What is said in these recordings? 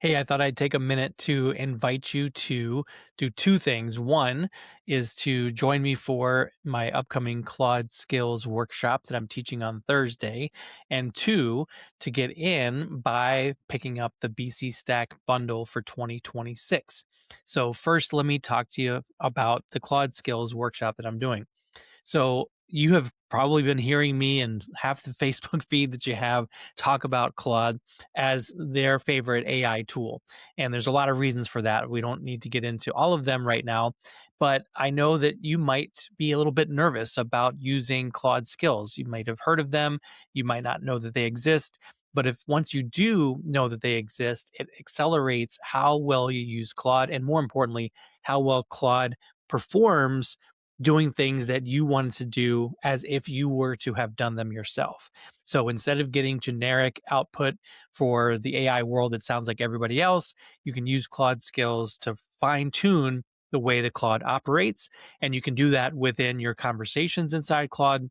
Hey, I thought I'd take a minute to invite you to do two things. One is to join me for my upcoming Claude Skills workshop that I'm teaching on Thursday. And two, to get in by picking up the BC Stack bundle for 2026. So, first, let me talk to you about the Claude Skills workshop that I'm doing. So you have probably been hearing me and half the Facebook feed that you have talk about Claude as their favorite AI tool. And there's a lot of reasons for that. We don't need to get into all of them right now, but I know that you might be a little bit nervous about using Claude skills. You might have heard of them, you might not know that they exist. But if once you do know that they exist, it accelerates how well you use Claude and more importantly, how well Claude performs doing things that you wanted to do as if you were to have done them yourself. So instead of getting generic output for the AI world that sounds like everybody else, you can use Claude skills to fine tune the way that Claude operates. And you can do that within your conversations inside Claude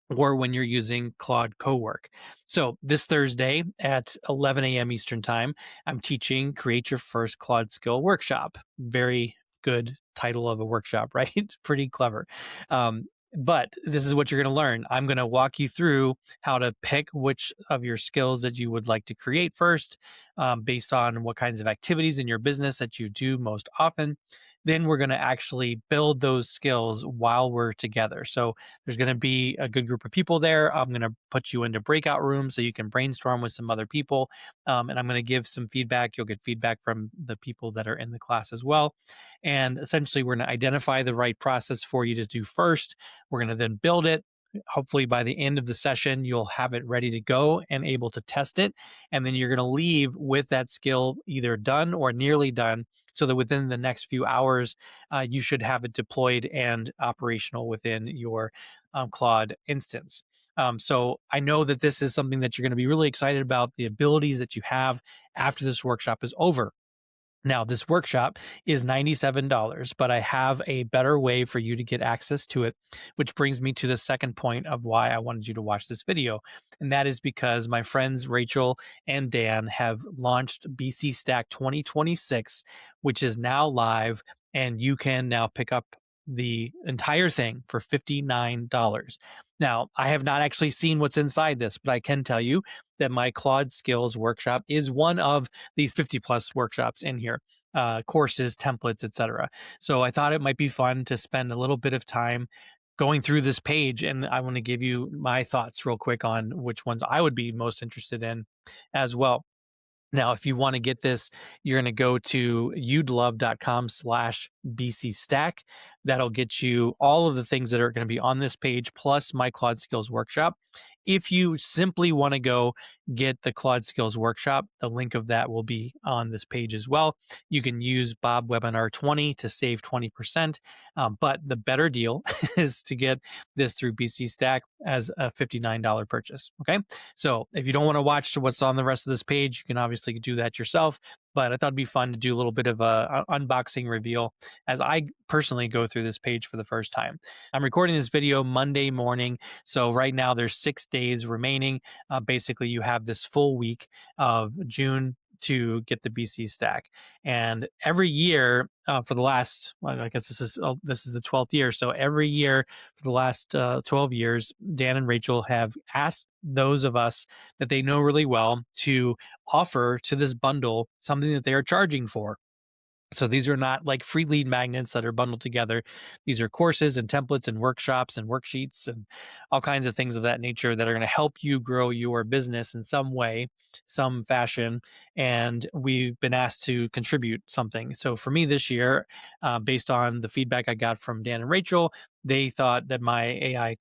or when you're using Claude Cowork. So this Thursday at 11 a.m. Eastern Time, I'm teaching Create Your First Claude Skill Workshop. Very good title of a workshop, right? Pretty clever. But this is what you're going to learn. I'm going to walk you through how to pick which of your skills that you would like to create first, based on what kinds of activities in your business that you do most often. Then we're going to actually build those skills while we're together. So there's going to be a good group of people there. I'm going to put you into breakout rooms so you can brainstorm with some other people. And I'm going to give some feedback. You'll get feedback from the people that are in the class as well. And essentially, we're going to identify the right process for you to do first. We're going to then build it. Hopefully, by the end of the session, you'll have it ready to go and able to test it. And then you're going to leave with that skill either done or nearly done so that within the next few hours, you should have it deployed and operational within your Claude instance. So I know that this is something that you're going to be really excited about, the abilities that you have after this workshop is over. Now, this workshop is $97, but I have a better way for you to get access to it, which brings me to the second point of why I wanted you to watch this video. And that is because my friends Rachel and Dan have launched BC Stack 2026, which is now live, and you can now pick up the entire thing for $59. Now, I have not actually seen what's inside this, but I can tell you that my Claude Skills workshop is one of these 50 plus workshops in here, courses, templates, etc. So I thought it might be fun to spend a little bit of time going through this page, and I want to give you my thoughts real quick on which ones I would be most interested in as well. Now, if you want to get this, you're going to go to youdlove.com/BC Stack. That'll get you all of the things that are going to be on this page, plus my Claude Skills Workshop. If you simply want to go get the Claude Skills Workshop, the link of that will be on this page as well. You can use Bob Webinar 20 to save 20%. But the better deal is to get this through BC Stack as a $59 purchase. Okay. So if you don't want to watch what's on the rest of this page, you can obviously do that yourself. But I thought it'd be fun to do a little bit of a unboxing reveal as I personally go through this page for the first time. I'm recording this video Monday morning. So right now there's 6 days remaining. Basically, you have this full week of June to get the BC Stack. And every year for the last, well, I guess this is the 12th year. So every year for the last 12 years, Dan and Rachel have asked those of us that they know really well to offer to this bundle something that they are charging for. So these are not like free lead magnets that are bundled together. These are courses and templates and workshops and worksheets and all kinds of things of that nature that are going to help you grow your business in some way, some fashion. And we've been asked to contribute something. So for me this year, based on the feedback I got from Dan and Rachel, they thought that my AI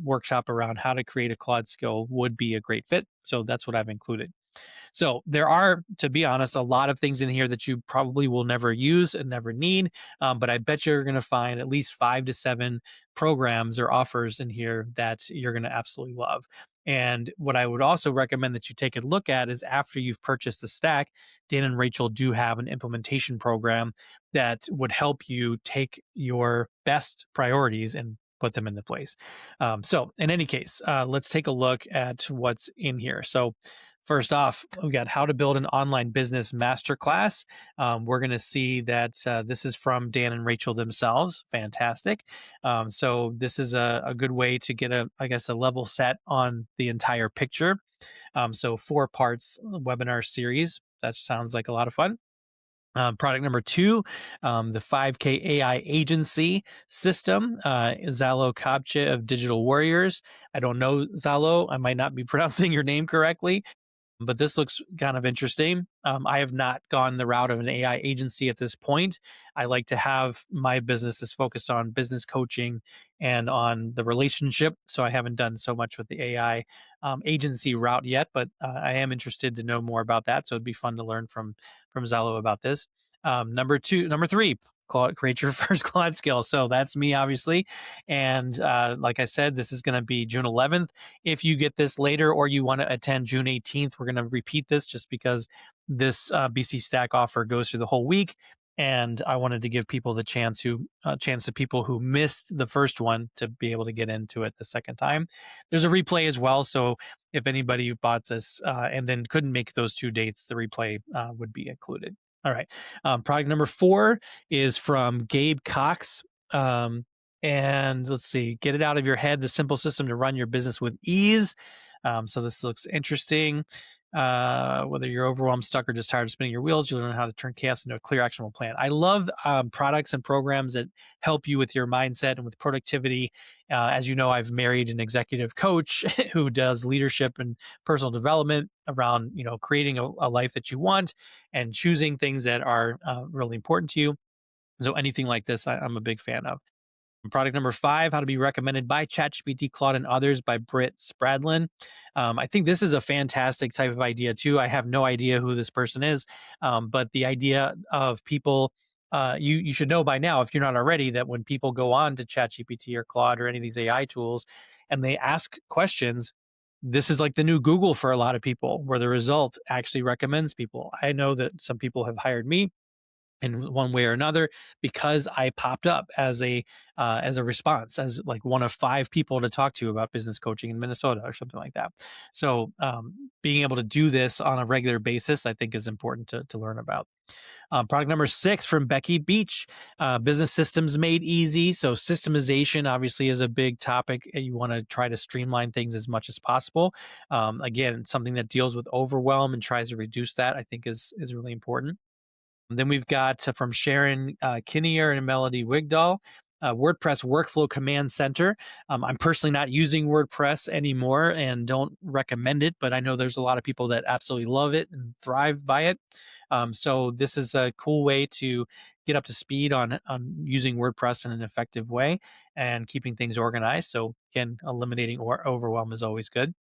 workshop around how to create a Claude skill would be a great fit. So that's what I've included. So there are, to be honest, a lot of things in here that you probably will never use and never need. But I bet you're going to find at least 5 to 7 programs or offers in here that you're going to absolutely love. And what I would also recommend that you take a look at is after you've purchased the stack, Dan and Rachel do have an implementation program that would help you take your best priorities and put them into place. So in any case, let's take a look at what's in here. So First off, we got how to build an online business masterclass. We're going to see that this is from Dan and Rachel themselves. Fantastic. So this is a good way to get I guess, a level set on the entire picture. So 4 parts webinar series. That sounds like a lot of fun. Product number 2, the 5K AI agency system, Zalo Kapche of Digital Warriors. I don't know Zalo. I might not be pronouncing your name correctly, but this looks kind of interesting. I have not gone the route of an AI agency at this point. I like to have my business is focused on business coaching and on the relationship. So I haven't done so much with the AI agency route yet, but I am interested to know more about that. So it'd be fun to learn from Zalo about this. Number 3, create your first Claude skill. So that's me, obviously. And like I said, this is going to be June 11th. If you get this later or you want to attend June 18th, we're going to repeat this just because this BC Stack offer goes through the whole week. And I wanted to give people the chance to people who missed the first one to be able to get into it the second time. There's a replay as well. So if anybody bought this and then couldn't make those 2 dates, the replay would be included. All right. Product number 4 is from Gabe Cox. And let's see, get it out of your head, the simple system to run your business with ease. So this looks interesting. Whether you're overwhelmed, stuck, or just tired of spinning your wheels, you'll learn how to turn chaos into a clear, actionable plan. I love products and programs that help you with your mindset and with productivity. As you know, I've married an executive coach who does leadership and personal development around, creating a life that you want and choosing things that are really important to you. So anything like this, I'm a big fan of. Product number 5, how to be recommended by ChatGPT, Claude, and others by Britt Spradlin. I think this is a fantastic type of idea too. I have no idea who this person is, but the idea of people, you should know by now, if you're not already, that when people go on to ChatGPT or Claude or any of these AI tools and they ask questions, this is like the new Google for a lot of people, where the result actually recommends people. I know that some people have hired me in one way or another because I popped up as a response, as like one of 5 people to talk to about business coaching in Minnesota or something like that. So being able to do this on a regular basis, I think, is important to learn about. Product number 6 from Becky Beach, business systems made easy. So systemization obviously is a big topic. You want to try to streamline things as much as possible. Again, something that deals with overwhelm and tries to reduce that, I think, is really important. Then we've got from Sharon Kinnear and Melody Wigdahl, WordPress Workflow Command Center. I'm personally not using WordPress anymore and don't recommend it, but I know there's a lot of people that absolutely love it and thrive by it. So this is a cool way to get up to speed on using WordPress in an effective way and keeping things organized. So again, eliminating overwhelm is always good.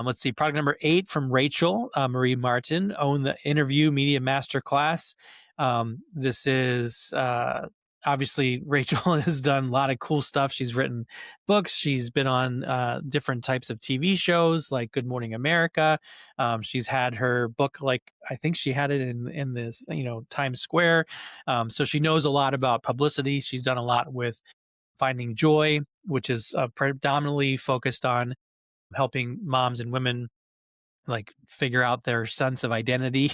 Let's see, product number 8 from Rachel Marie Martin, Own the Interview Media Masterclass. This is obviously Rachel has done a lot of cool stuff. She's written books. She's been on different types of TV shows like Good Morning America. She's had her book, like I think she had it in this, Times Square. So she knows a lot about publicity. She's done a lot with Finding Joy, which is predominantly focused on helping moms and women like figure out their sense of identity,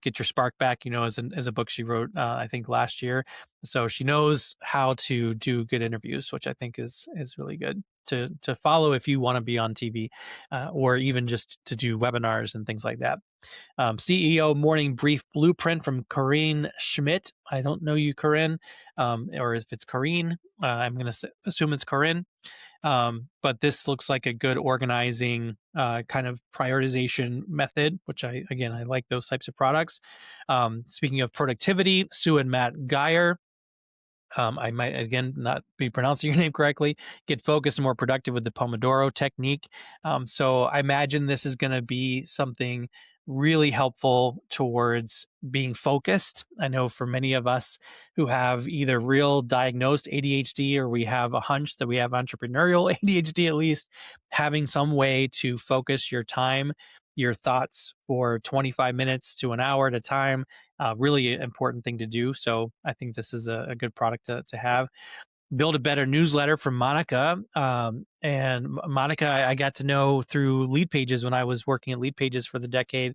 get your spark back, as a book she wrote, I think last year. So she knows how to do good interviews, which I think is really good to follow if you want to be on TV, or even just to do webinars and things like that. CEO Morning Brief Blueprint from Corinne Schmidt. I don't know you, Corinne, or if it's Corinne, I'm going to assume it's Corinne. But this looks like a good organizing kind of prioritization method, which I like those types of products. Speaking of productivity, Sue and Matt Geyer. I might, again, not be pronouncing your name correctly. Get focused and more productive with the Pomodoro technique. So I imagine this is going to be something really helpful towards being focused. I know for many of us who have either real diagnosed ADHD or we have a hunch that we have entrepreneurial ADHD, at least, having some way to focus your time, your thoughts for 25 minutes to an hour at a time, really important thing to do. So I think this is a good product to have. Build a Better newsletter from Monica. And Monica, I got to know through Lead Pages when I was working at Lead Pages for the decade.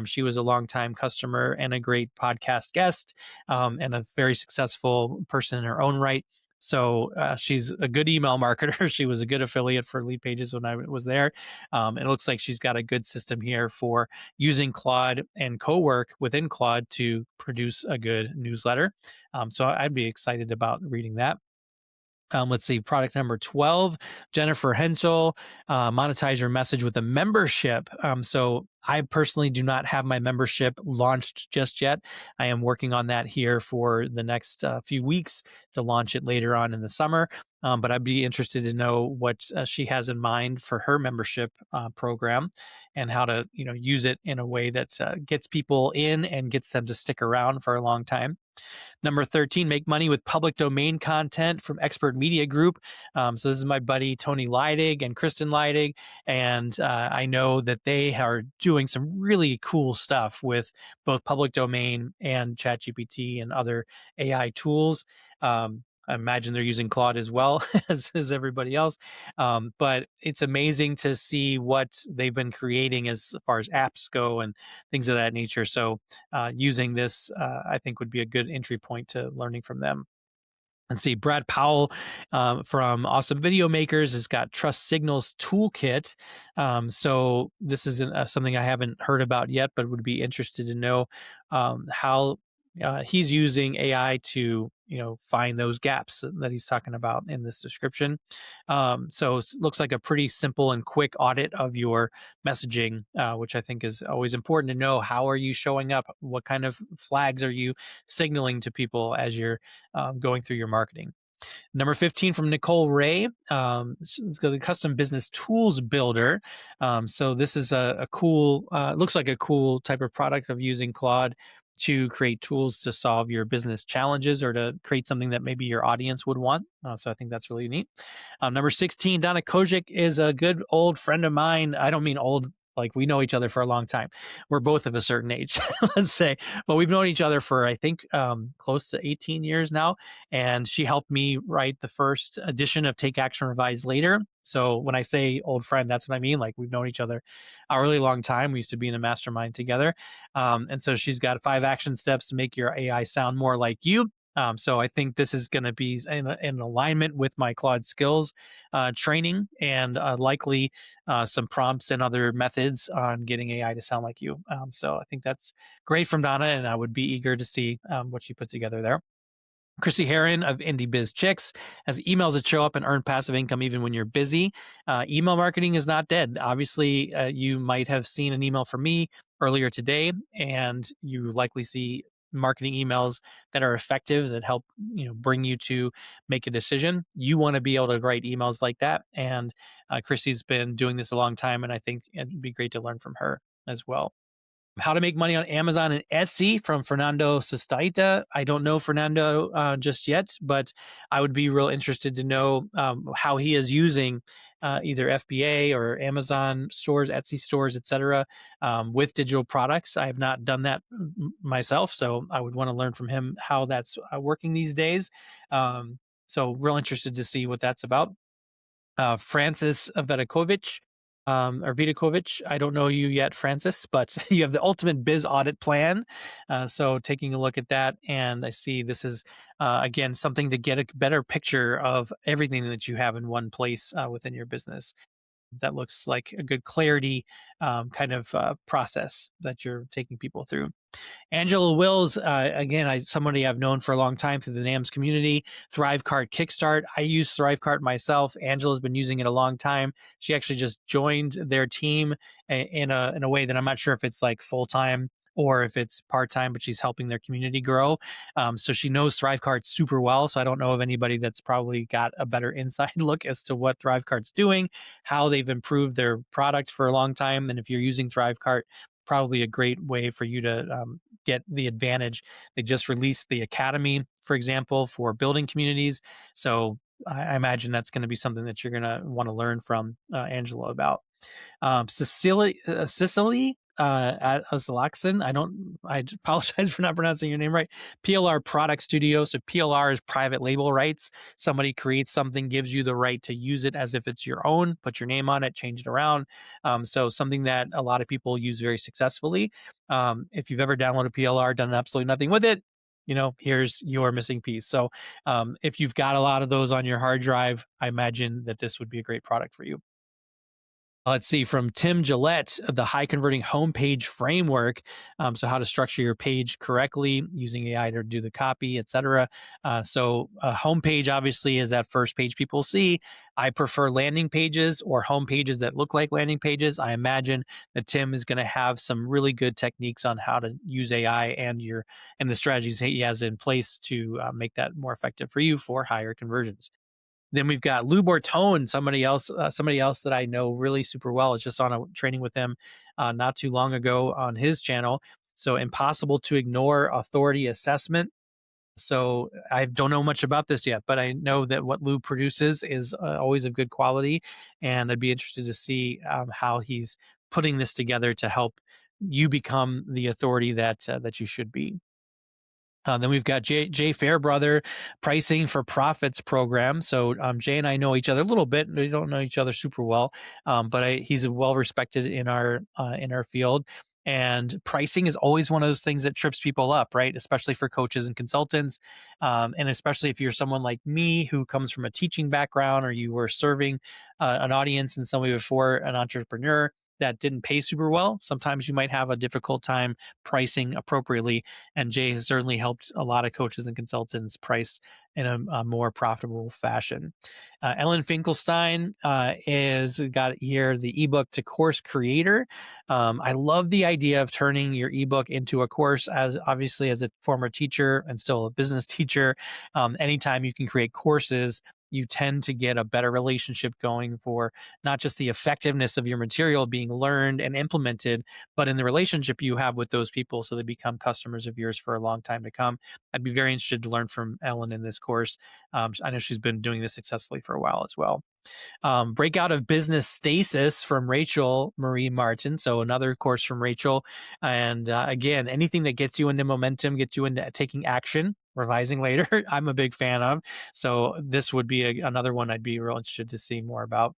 She was a longtime customer and a great podcast guest, and a very successful person in her own right. So she's a good email marketer. She was a good affiliate for Lead Pages when I was there. It looks like she's got a good system here for using Claude and co-work within Claude to produce a good newsletter. So I'd be excited about reading that. Let's see, product number 12, Jennifer Hensel, monetize your message with a membership. So I personally do not have my membership launched just yet. I am working on that here for the next few weeks to launch it later on in the summer. But I'd be interested to know what she has in mind for her membership program, and how to use it in a way that gets people in and gets them to stick around for a long time. Number 13, make money with public domain content from Expert Media Group. So this is my buddy Tony Leidig and Kristen Leidig, and I know that they are doing some really cool stuff with both public domain and ChatGPT and other AI tools. I imagine they're using Claude as well as everybody else. But it's amazing to see what they've been creating as far as apps go and things of that nature. So using this, I think, would be a good entry point to learning from them. Let's see, Brad Powell from Awesome Video Makers has got Trust Signals Toolkit. So this isn't something I haven't heard about yet, but would be interested to know how he's using AI to find those gaps that he's talking about in this description. So it looks like a pretty simple and quick audit of your messaging, which I think is always important to know. How are you showing up? What kind of flags are you signaling to people as you're going through your marketing? Number 15 from Nicole Ray. It's got a custom business tools builder. So this is a cool, looks like a cool type of product of using Claude to create tools to solve your business challenges or to create something that maybe your audience would want. So I think that's really neat. Number 16, Donna Kojic is a good old friend of mine. I don't mean old like we know each other for a long time. We're both of a certain age, let's say, but we've known each other for, I think, close to 18 years now. And she helped me write the first edition of Take Action, Revise Later. So when I say old friend, that's what I mean. Like, we've known each other a really long time. We used to be in a mastermind together. And so she's got 5 action steps to make your AI sound more like you. So I think this is going to be in alignment with my Claude skills training, and likely some prompts and other methods on getting AI to sound like you. So I think that's great from Donna, and I would be eager to see what she put together there. Chrissy Heron of Indie Biz Chicks has emails that show up and earn passive income even when you're busy. Email marketing is not dead. Obviously, you might have seen an email from me earlier today, and you likely see marketing emails that are effective, that help bring you to make a decision. You want to be able to write emails like that, and Chrissy's been doing this a long time, and I think it'd be great to learn from her as well. How to Make Money on Amazon and Etsy from Fernando Sustaita. I don't know Fernando just yet, but I would be real interested to know how he is using either FBA or Amazon stores, Etsy stores, etc., with digital products. I have not done that myself, so I would want to learn from him how that's working these days. So real interested to see what that's about. Francis Vedikovich, or Vidakovich. I don't know you yet, Francis, but you have the ultimate biz audit plan. So taking a look at that, and I see this is, again, something to get a better picture of everything that you have in one place within your business. That looks like a good clarity kind of process that you're taking people through. Angela Wills, again, somebody I've known for a long time through the NAMS community. Thrivecart Kickstart. I use Thrivecart myself. Angela's been using it a long time. She actually just joined their team in a way that I'm not sure if it's like full time or if it's part-time, but she's helping their community grow. So she knows Thrivecart super well. So I don't know of anybody that's probably got a better inside look as to what Thrivecart's doing, how they've improved their product for a long time. And if you're using Thrivecart, probably a great way for you to get the advantage. They just released the Academy, for example, for building communities. So I imagine that's going to be something that you're going to want to learn from Angela about. Cicely Asalaxin. Apologize for not pronouncing your name right. PLR Product Studio. So PLR is private label rights. Somebody creates something, gives you the right to use it as if it's your own, put your name on it, change it around. So something that a lot of people use very successfully. If you've ever downloaded PLR, done absolutely nothing with it, here's your missing piece. So if you've got a lot of those on your hard drive, I imagine that this would be a great product for you. Let's see, from Tim Gillette, the high converting homepage framework. So, how to structure your page correctly using AI to do the copy, etc. So, a homepage obviously is that first page people see. I prefer landing pages or home pages that look like landing pages. I imagine that Tim is going to have some really good techniques on how to use AI and the strategies he has in place to make that more effective for you for higher conversions. Then we've got Lou Bortone, somebody else that I know really super well. I was just on a training with him not too long ago on his channel. So, impossible to ignore authority assessment. So, I don't know much about this yet, but I know that what Lou produces is always of good quality, and I'd be interested to see how he's putting this together to help you become the authority that you should be. Then we've got Jay Fairbrother pricing for profits program. So Jay and I know each other a little bit. We don't know each other super well, but he's well respected in our field. And pricing is always one of those things that trips people up, right? Especially for coaches and consultants, and especially if you're someone like me who comes from a teaching background, or you were serving an audience and somebody before an entrepreneur that didn't pay super well. Sometimes you might have a difficult time pricing appropriately, and Jay has certainly helped a lot of coaches and consultants price in a more profitable fashion. Ellen Finkelstein is got here the ebook to course creator. I love the idea of turning your ebook into a course. As obviously as a former teacher and still a business teacher, anytime you can create courses, you tend to get a better relationship going for not just the effectiveness of your material being learned and implemented, but in the relationship you have with those people so they become customers of yours for a long time to come. I'd be very interested to learn from Ellen in this course. I know she's been doing this successfully for a while as well. Breakout of Business Stasis from Rachel Marie Martin. So another course from Rachel. And again, anything that gets you into momentum, gets you into taking action, revising later, I'm a big fan of. So this would be another one I'd be real interested to see more about.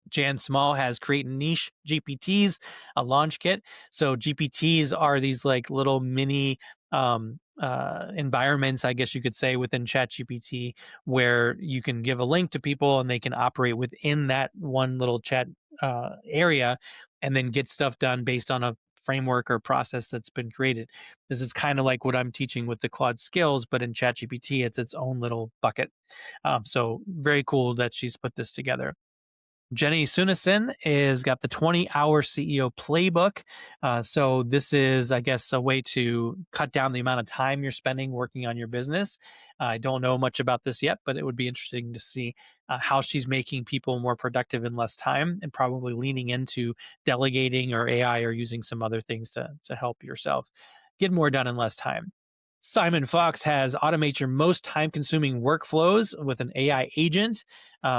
Jan Small has Create Niche GPTs, a launch kit. So GPTs are these like little mini environments, I guess you could say, within ChatGPT, where you can give a link to people and they can operate within that one little chat area and then get stuff done based on a framework or process that's been created. This is kind of like what I'm teaching with the Claude skills, but in ChatGPT, it's its own little bucket. So very cool that she's put this together. Jenny Sunison is got the 20-hour CEO playbook. So this is, I guess, a way to cut down the amount of time you're spending working on your business. I don't know much about this yet, but it would be interesting to see how she's making people more productive in less time, and probably leaning into delegating or AI or using some other things to help yourself get more done in less time. Simon Fox has automate your most time consuming workflows with an AI agent.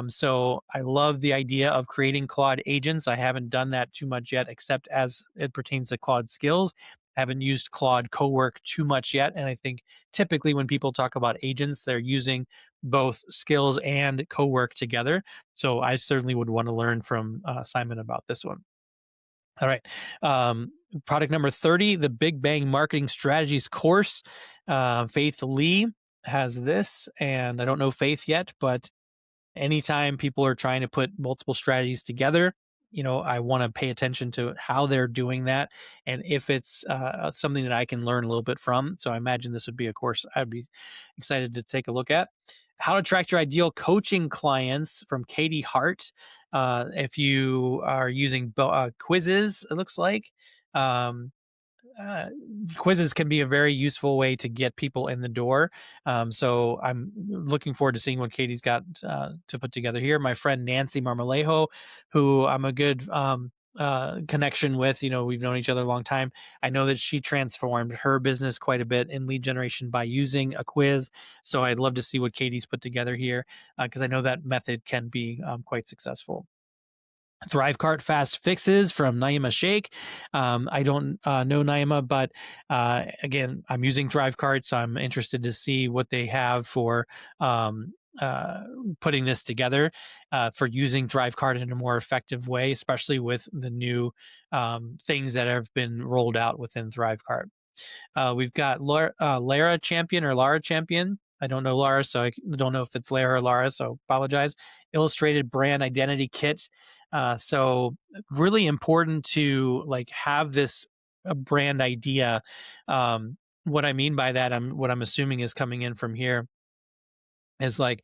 So I love the idea of creating Claude agents. I haven't done that too much yet, except as it pertains to Claude skills. I haven't used Claude Cowork too much yet. And I think typically when people talk about agents, they're using both skills and Cowork together. So I certainly would want to learn from Simon about this one. All right. Product number 30, the Big Bang Marketing Strategies course. Faith Lee has this, and I don't know Faith yet, but anytime people are trying to put multiple strategies together, I want to pay attention to how they're doing that, and if it's something that I can learn a little bit from. So I imagine this would be a course I'd be excited to take a look at. How to attract your ideal coaching clients from Katie Hart. If you are using quizzes, it looks like. Um, uh, Quizzes can be a very useful way to get people in the door. So I'm looking forward to seeing what Katie's got to put together here. My friend Nancy Marmolejo, who I'm a good connection with, we've known each other a long time. I know that she transformed her business quite a bit in lead generation by using a quiz. So I'd love to see what Katie's put together here, because I know that method can be quite successful. Thrivecart Fast Fixes from Naima Sheikh. I don't know Naima, but again, I'm using Thrivecart, so I'm interested to see what they have for um, uh, putting this together, for using Thrivecart in a more effective way, especially with the new things that have been rolled out within Thrivecart. We've got Lara Champion or Lara Champion. I don't know Lara, so I don't know if it's Lara or Lara, so apologize. Illustrated brand identity kit. So really important to like have this brand idea. What I mean by that, what I'm assuming is coming in from here is like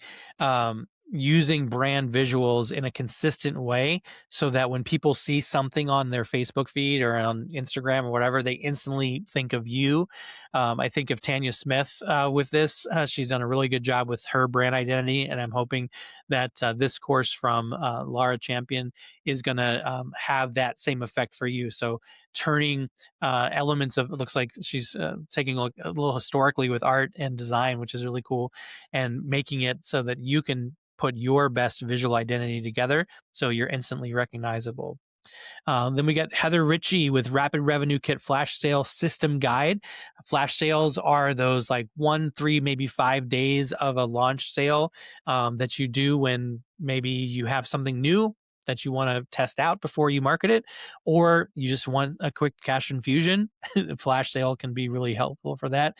using brand visuals in a consistent way so that when people see something on their Facebook feed or on Instagram or whatever, they instantly think of you. I think of Tanya Smith with this. She's done a really good job with her brand identity, and I'm hoping that this course from Laura Champion is going to have that same effect for you. So turning elements of, it looks like she's taking a little historically with art and design, which is really cool, and making it so that you can put your best visual identity together so you're instantly recognizable. Then we got Heather Ritchie with Rapid Revenue Kit Flash Sale System Guide. Flash sales are those like 1, 3, maybe 5 days of a launch sale that you do when maybe you have something new that you want to test out before you market it, or you just want a quick cash infusion. Flash sale can be really helpful for that.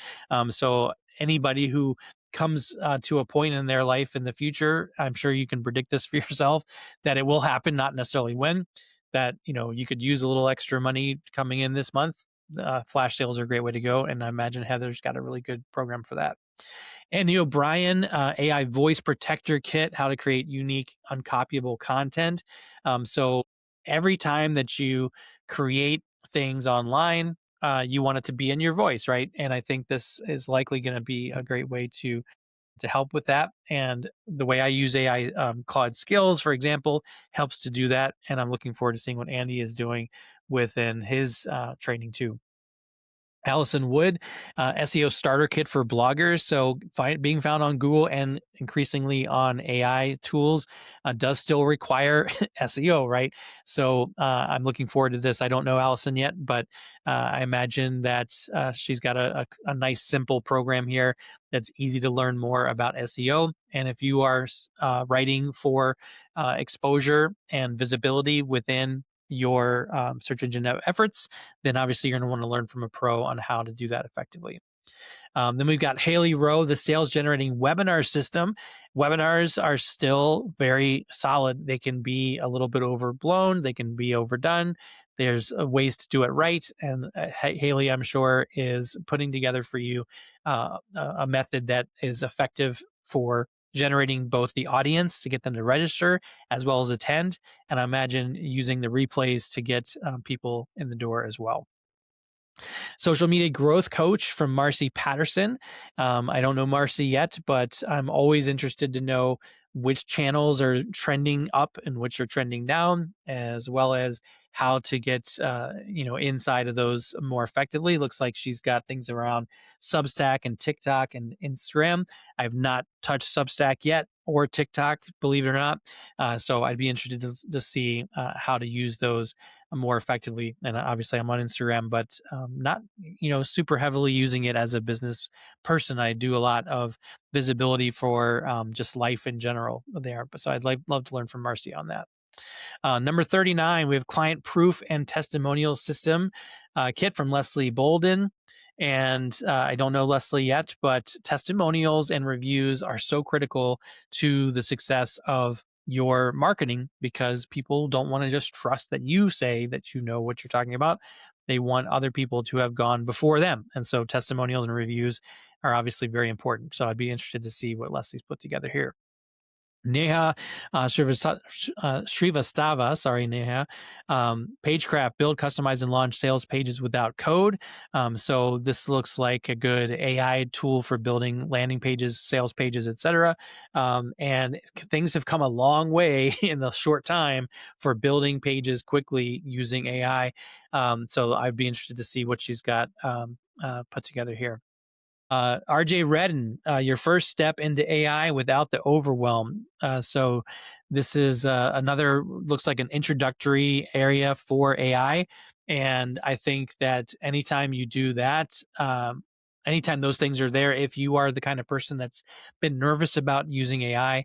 So anybody who comes to a point in their life in the future, I'm sure you can predict this for yourself, that it will happen, not necessarily when, that you could use a little extra money coming in this month. Flash sales are a great way to go, and I imagine Heather's got a really good program for that. Andy O'Brien, AI Voice Protector Kit, how to create unique, uncopyable content. So every time that you create things online, you want it to be in your voice, right? And I think this is likely going to be a great way to help with that. And the way I use AI, Claude Skills, for example, helps to do that. And I'm looking forward to seeing what Andy is doing within his training too. Allison Wood, SEO starter kit for bloggers. So being found on Google and increasingly on AI tools does still require SEO, right? So I'm looking forward to this. I don't know Allison yet, but I imagine that she's got a nice, simple program here that's easy to learn more about SEO. And if you are writing for exposure and visibility within your search engine efforts, then obviously you're going to want to learn from a pro on how to do that effectively. Then we've got Haley Rowe, the sales generating webinar system. Webinars are still very solid. They can be a little bit overblown, they can be overdone. There's ways to do it right. And Haley, I'm sure, is putting together for you a method that is effective for generating both the audience to get them to register as well as attend. And I imagine using the replays to get people in the door as well. Social media growth coach from Marcy Patterson. I don't know Marcy yet, but I'm always interested to know which channels are trending up and which are trending down, as well as how to get inside of those more effectively. Looks like she's got things around Substack and TikTok and Instagram. I've not touched Substack yet or TikTok, believe it or not. So I'd be interested to see how to use those more effectively. And obviously, I'm on Instagram, but not super heavily using it as a business person. I do a lot of visibility for just life in general there. So I'd love to learn from Marcy on that. Number 39, we have Client Proof and Testimonial System kit from Leslie Bolden. And I don't know Leslie yet, but testimonials and reviews are so critical to the success of your marketing, because people don't want to just trust that you say that you know what you're talking about. They want other people to have gone before them. And so testimonials and reviews are obviously very important. So I'd be interested to see what Leslie's put together here. Neha Srivastava, sorry, Neha. Pagecraft, build, customize, and launch sales pages without code. So this looks like a good AI tool for building landing pages, sales pages, etc. And things have come a long way in the short time for building pages quickly using AI. So I'd be interested to see what she's got put together here. RJ Redden, your first step into AI without the overwhelm. So this is another, looks like an introductory area for AI. And I think that anytime you do that, anytime those things are there, if you are the kind of person that's been nervous about using AI,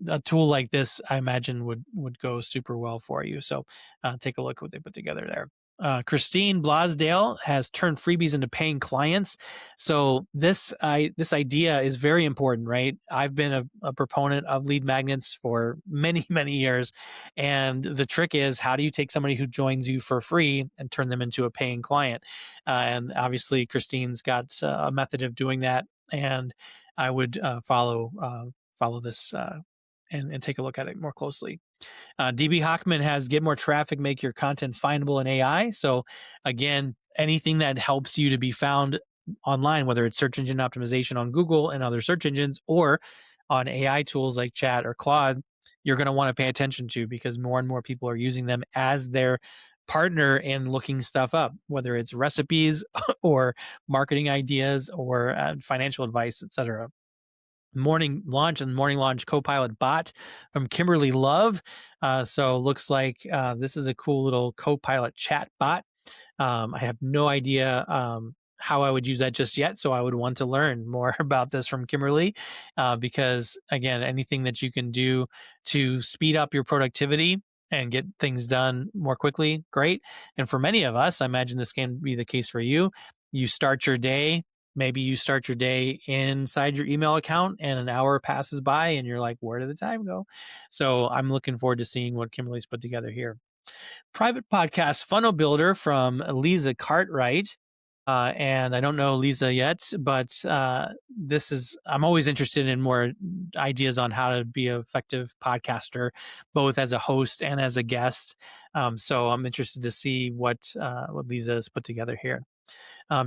a tool like this, I imagine, would go super well for you. So take a look what they put together there. Christine Blasdale has turned freebies into paying clients. So this idea is very important, right? I've been a proponent of lead magnets for many many years, and the trick is, how do you take somebody who joins you for free and turn them into a paying client? And obviously, Christine's got a method of doing that, and I would follow this and take a look at it more closely. DB Hockman has get more traffic, make your content findable in AI. So again, anything that helps you to be found online, whether it's search engine optimization on Google and other search engines, or on AI tools like Chat or Claude, you're going to want to pay attention to, because more and more people are using them as their partner in looking stuff up, whether it's recipes or marketing ideas or financial advice, etc. Morning Launch and Morning Launch Copilot bot from Kimberly Love. So looks like this is a cool little Copilot chat bot. I have no idea how I would use that just yet, so I would want to learn more about this from Kimberly, because again, anything that you can do to speed up your productivity and get things done more quickly, great. And for many of us, I imagine this can be the case for you. You start your day, maybe you start your day inside your email account, and an hour passes by and you're like, where did the time go? So I'm looking forward to seeing what Kimberly's put together here. Private podcast funnel builder from Lisa Cartwright. And I don't know Lisa yet, but I'm always interested in more ideas on how to be an effective podcaster, both as a host and as a guest. So I'm interested to see what Lisa has put together here.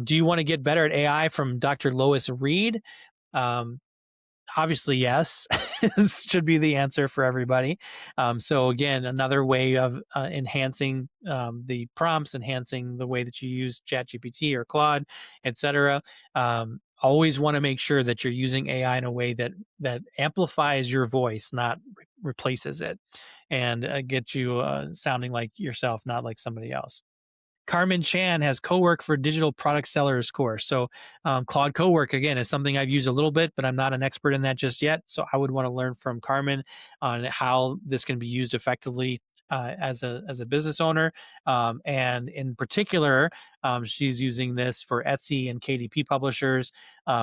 Do you want to get better at AI from Dr. Lois Reed? Um, Obviously, yes, should be the answer for everybody. So again, another way of enhancing the prompts, enhancing the way that you use ChatGPT or Claude, etc. Always want to make sure that you're using AI in a way that amplifies your voice, not replaces it, and gets you sounding like yourself, not like somebody else. Carmen Chan has Cowork for Digital Product Sellers course. So Claude Cowork, again, is something I've used a little bit, but I'm not an expert in that just yet. So I would want to learn from Carmen on how this can be used effectively as a business owner. And in particular, she's using this for Etsy and KDP publishers.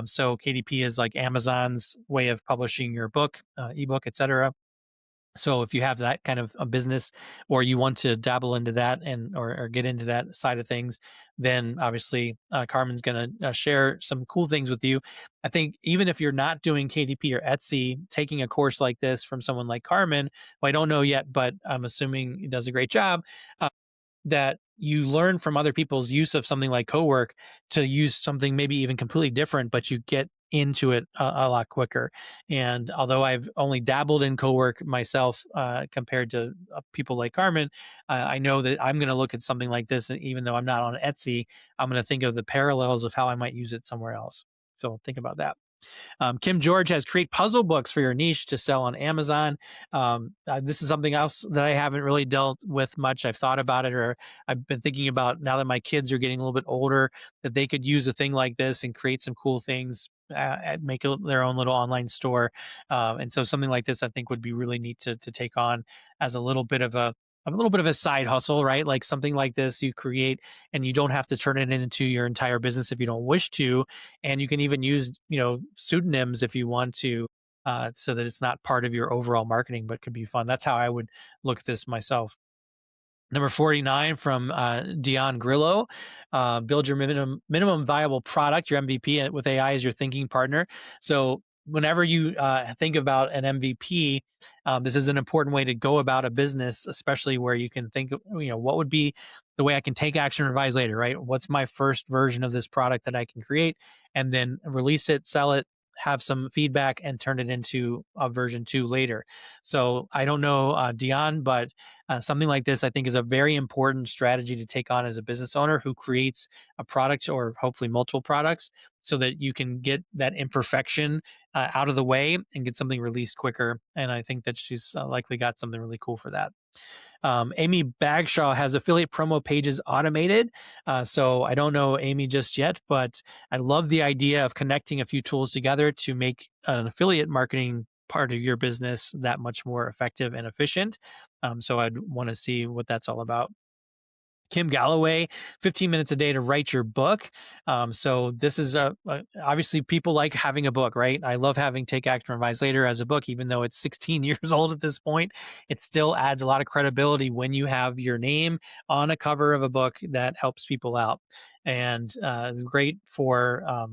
So KDP is like Amazon's way of publishing your book, ebook, etc. So if you have that kind of a business, or you want to dabble into that or get into that side of things, then obviously Carmen's going to share some cool things with you. I think even if you're not doing KDP or Etsy, taking a course like this from someone like Carmen, who I don't know yet, but I'm assuming he does a great job, that you learn from other people's use of something like Cowork to use something maybe even completely different, but you get into it a lot quicker. And although I've only dabbled in Cowork myself compared to people like Carmen, I know that I'm going to look at something like this, and even though I'm not on Etsy, I'm going to think of the parallels of how I might use it somewhere else. So think about that. Kim George has create puzzle books for your niche to sell on Amazon. This is something else that I haven't really dealt with much. I've thought about it, or I've been thinking about, now that my kids are getting a little bit older, that they could use a thing like this and create some cool things, make their own little online store. And so something like this, I think, would be really neat to take on as a little bit of a side hustle, right? Like something like this you create, and you don't have to turn it into your entire business if you don't wish to. And you can even use, pseudonyms if you want to, so that it's not part of your overall marketing, but could be fun. That's how I would look at this myself. Number 49 from Dion Grillo, build your minimum viable product, your MVP, with AI as your thinking partner. So whenever you think about an MVP, this is an important way to go about a business, especially where you can think, what would be the way I can take action and revise later, right? What's my first version of this product that I can create, and then release it, sell it, have some feedback, and turn it into a version 2 later. So I don't know, Dion, but Something like this, I think, is a very important strategy to take on as a business owner who creates a product or hopefully multiple products so that you can get that imperfection out of the way and get something released quicker. And I think that she's likely got something really cool for that. Amy Bagshaw has affiliate promo pages automated. So I don't know Amy just yet, but I love the idea of connecting a few tools together to make an affiliate marketing part of your business that much more effective and efficient. So I'd want to see what that's all about. Kim Galloway, 15 minutes a day to write your book. So this is obviously people like having a book, right? I love having Take Action, Revise Later as a book, even though it's 16 years old at this point. It still adds a lot of credibility when you have your name on a cover of a book that helps people out, and it's great for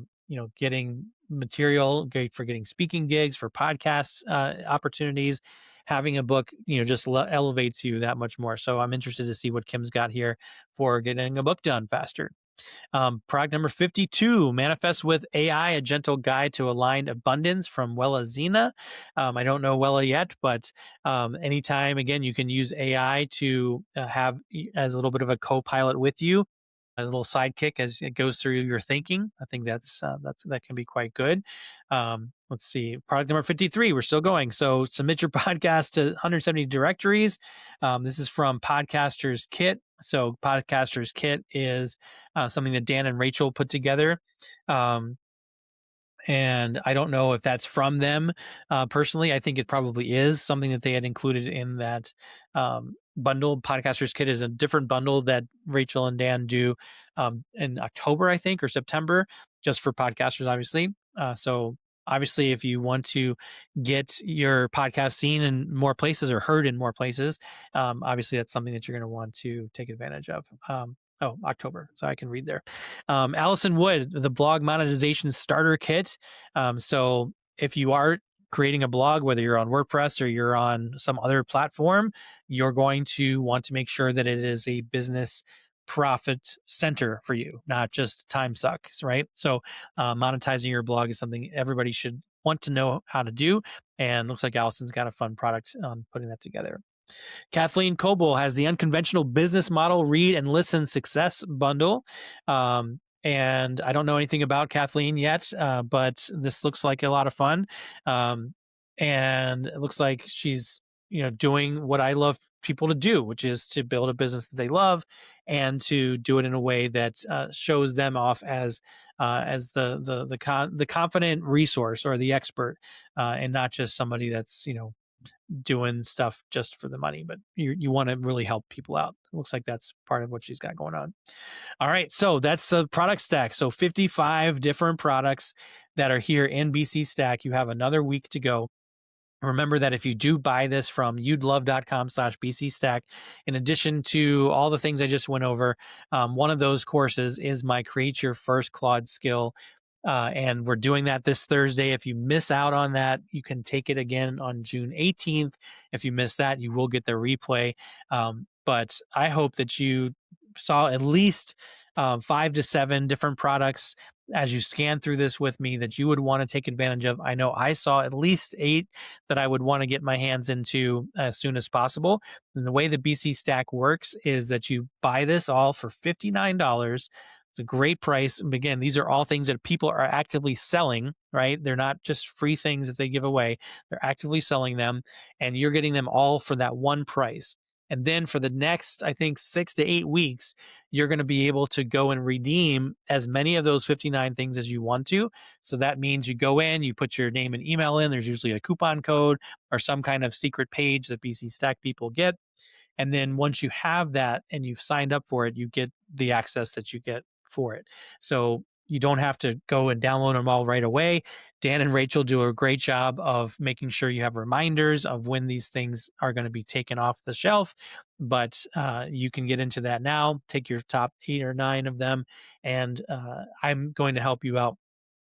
getting material, great for getting speaking gigs, for podcast opportunities. Having a book, just elevates you that much more. So I'm interested to see what Kim's got here for getting a book done faster. Product number 52, Manifest with AI, a gentle guide to aligned abundance from Wella Zena. I don't know Wella yet, but anytime, again, you can use AI to have as a little bit of a co-pilot with you, a little sidekick as it goes through your thinking. I think that can be quite good. Let's see, product number 53. We're still going. So submit your podcast to 170 directories. This is from Podcasters Kit. So Podcasters Kit is something that Dan and Rachel put together. And I don't know if that's from them personally. I think it probably is something that they had included in that bundle. Podcasters Kit is a different bundle that Rachel and Dan do in October, I think, or September, just for podcasters, obviously. So obviously, if you want to get your podcast seen in more places or heard in more places, obviously that's something that you're going to want to take advantage of. October. So I can read there. Allison Wood, the blog monetization starter kit. So if you are creating a blog, whether you're on WordPress or you're on some other platform, you're going to want to make sure that it is a business profit center for you, not just time sucks, right? So monetizing your blog is something everybody should want to know how to do. And looks like Allison's got a fun product on putting that together. Kathleen Coble has the Unconventional Business Model Read and Listen Success Bundle. And I don't know anything about Kathleen yet, but this looks like a lot of fun. And it looks like she's, doing what I love people to do, which is to build a business that they love and to do it in a way that shows them off as the confident resource or the expert, and not just somebody that's doing stuff just for the money, but you want to really help people out. It looks like that's part of what she's got going on. All right, so that's the product stack. So 55 different products that are here in BC Stack. You have another week to go. Remember that if you do buy this from youdlove.com/BCStack, in addition to all the things I just went over, one of those courses is my Create Your First Claude Skill. And we're doing that this Thursday. If you miss out on that, you can take it again on June 18th. If you miss that, you will get the replay. But I hope that you saw at least 5 to 7 different products as you scan through this with me that you would want to take advantage of. I know I saw at least 8 that I would want to get my hands into as soon as possible. And the way the BC Stack works is that you buy this all for $59. It's a great price. And again, these are all things that people are actively selling, right? They're not just free things that they give away. They're actively selling them, and you're getting them all for that one price. And then for the next, I think, 6 to 8 weeks, you're going to be able to go and redeem as many of those 59 things as you want to. So that means you go in, you put your name and email in. There's usually a coupon code or some kind of secret page that BC Stack people get. And then once you have that and you've signed up for it, you get the access that you get for it. So you don't have to go and download them all right away. Dan and Rachel do a great job of making sure you have reminders of when these things are going to be taken off the shelf. But you can get into that now, take your top 8 or 9 of them, and I'm going to help you out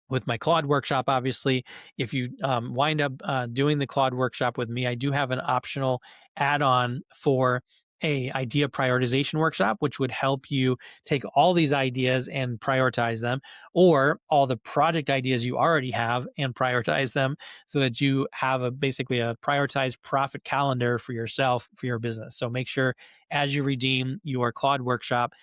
with my Claude workshop. Obviously, if you wind up doing the Claude workshop with me, I do have an optional add-on for a idea prioritization workshop, which would help you take all these ideas and prioritize them, or all the project ideas you already have and prioritize them, so that you have basically a prioritized profit calendar for yourself, for your business. So make sure as you redeem your Claude workshop,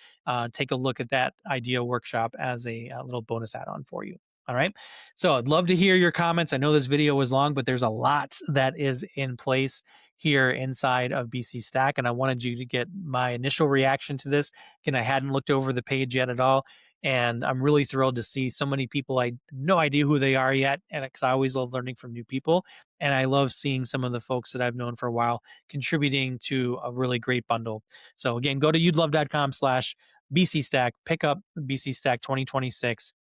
take a look at that idea workshop as a little bonus add-on for you. All right. So I'd love to hear your comments. I know this video was long, but there's a lot that is in place here inside of BC Stack. And I wanted you to get my initial reaction to this. Again, I hadn't looked over the page yet at all. And I'm really thrilled to see so many people. I have no idea who they are yet. And because I always love learning from new people. And I love seeing some of the folks that I've known for a while contributing to a really great bundle. So again, go to youdlove.com/BC Stack, pick up BC Stack 2026.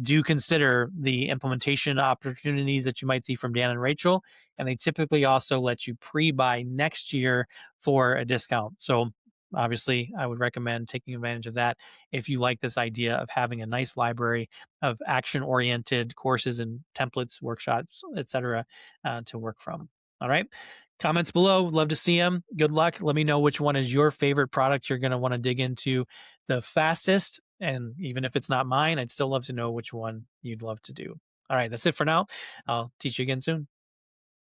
Do consider the implementation opportunities that you might see from Dan and Rachel. And they typically also let you pre-buy next year for a discount. So obviously, I would recommend taking advantage of that if you like this idea of having a nice library of action-oriented courses and templates, workshops, etc., to work from. All right. Comments below. Love to see them. Good luck. Let me know which one is your favorite product you're going to want to dig into the fastest. And even if it's not mine, I'd still love to know which one you'd love to do. All right. That's it for now. I'll teach you again soon.